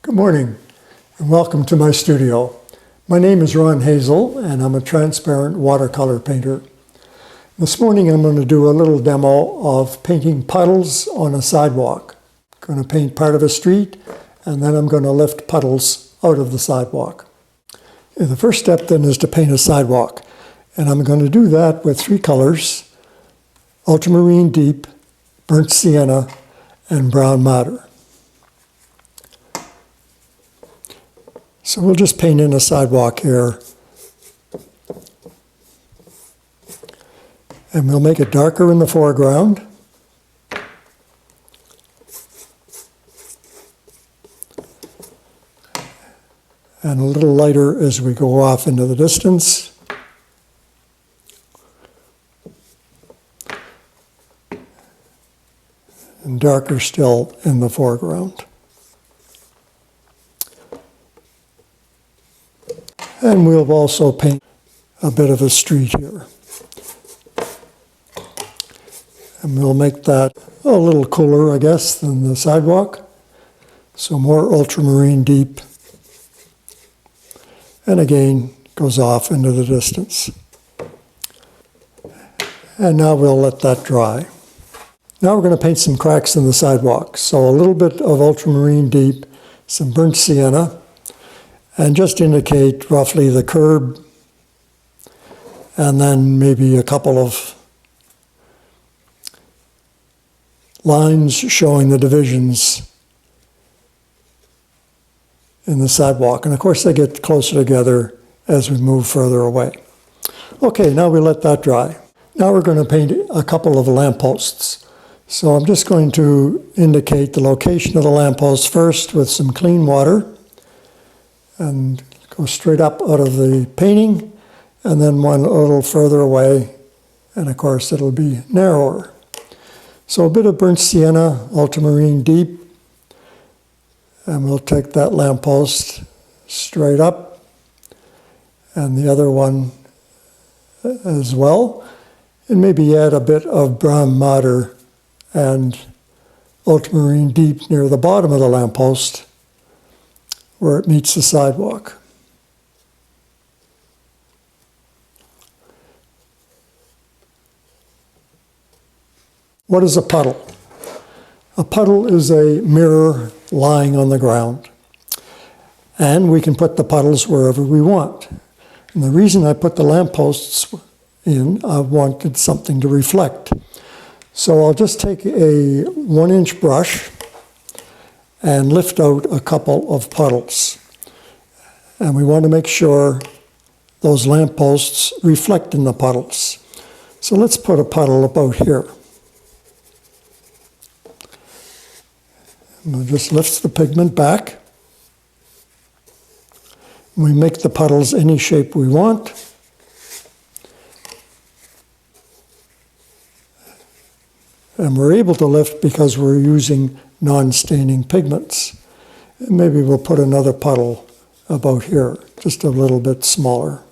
Good morning and welcome to my studio. My name is Ron Hazell and I'm a transparent watercolor painter. This morning I'm going to do a little demo of painting puddles on a sidewalk. I'm going to paint part of a street and then I'm going to lift puddles out of the sidewalk. The first step then is to paint a sidewalk, and I'm going to do that with three colors: ultramarine deep, burnt sienna, and brown madder. So we'll just paint in a sidewalk here. And we'll make it darker in the foreground. And a little lighter as we go off into the distance. And darker still in the foreground. And we'll also paint a bit of a street here. And we'll make that a little cooler, I guess, than the sidewalk. So more ultramarine deep. And again, goes off into the distance. And now we'll let that dry. Now we're going to paint some cracks in the sidewalk. So a little bit of ultramarine deep, some burnt sienna, and just indicate roughly the curb, and then maybe a couple of lines showing the divisions in the sidewalk. And of course they get closer together as we move further away. Okay, now we let that dry. Now we're going to paint a couple of lampposts. So I'm just going to indicate the location of the lamppost first with some clean water, and go straight up out of the painting, and then one a little further away, and of course it'll be narrower. So a bit of burnt sienna, ultramarine deep, and we'll take that lamppost straight up, and the other one as well, and maybe add a bit of brown madder and ultramarine deep near the bottom of the lamppost, where it meets the sidewalk. What is a puddle? A puddle is a mirror lying on the ground. And we can put the puddles wherever we want. And the reason I put the lampposts in, I wanted something to reflect. So I'll just take a 1-inch brush and lift out a couple of puddles. And we want to make sure those lampposts reflect in the puddles. So let's put a puddle about here. And it just lifts the pigment back. We make the puddles any shape we want. And we're able to lift because we're using non-staining pigments. And maybe we'll put another puddle about here, just a little bit smaller.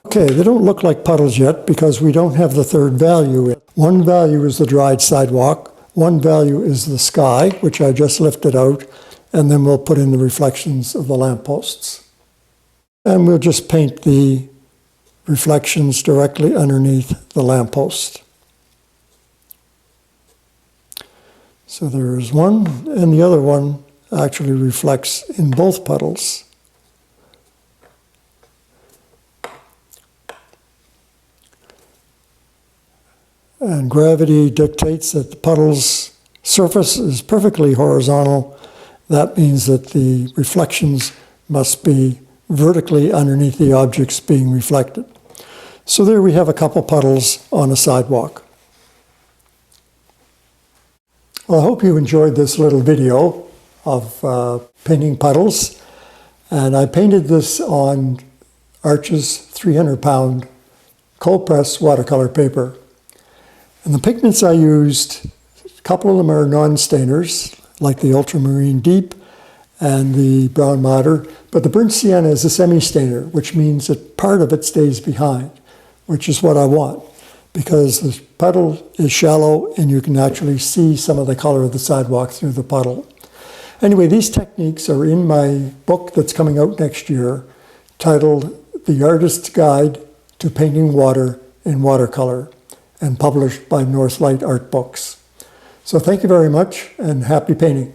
Okay, they don't look like puddles yet because we don't have the third value. One value is the dried sidewalk, one value is the sky, which I just lifted out, and then we'll put in the reflections of the lampposts. And we'll just paint the reflections directly underneath the lamppost. So there is one, and the other one actually reflects in both puddles. And gravity dictates that the puddle's surface is perfectly horizontal. That means that the reflections must be vertically underneath the objects being reflected. So there we have a couple puddles on a sidewalk. Well, I hope you enjoyed this little video of painting puddles. And I painted this on Arches 300-pound cold press watercolor paper. And the pigments I used, a couple of them are non-stainers, like the ultramarine deep and the brown madder, but the burnt sienna is a semi-stainer, which means that part of it stays behind, which is what I want. because the puddle is shallow and you can actually see some of the color of the sidewalk through the puddle. Anyway, these techniques are in my book that's coming out next year, titled The Artist's Guide to Painting Water in Watercolor, and published by Northlight Art Books. So thank you very much, and happy painting.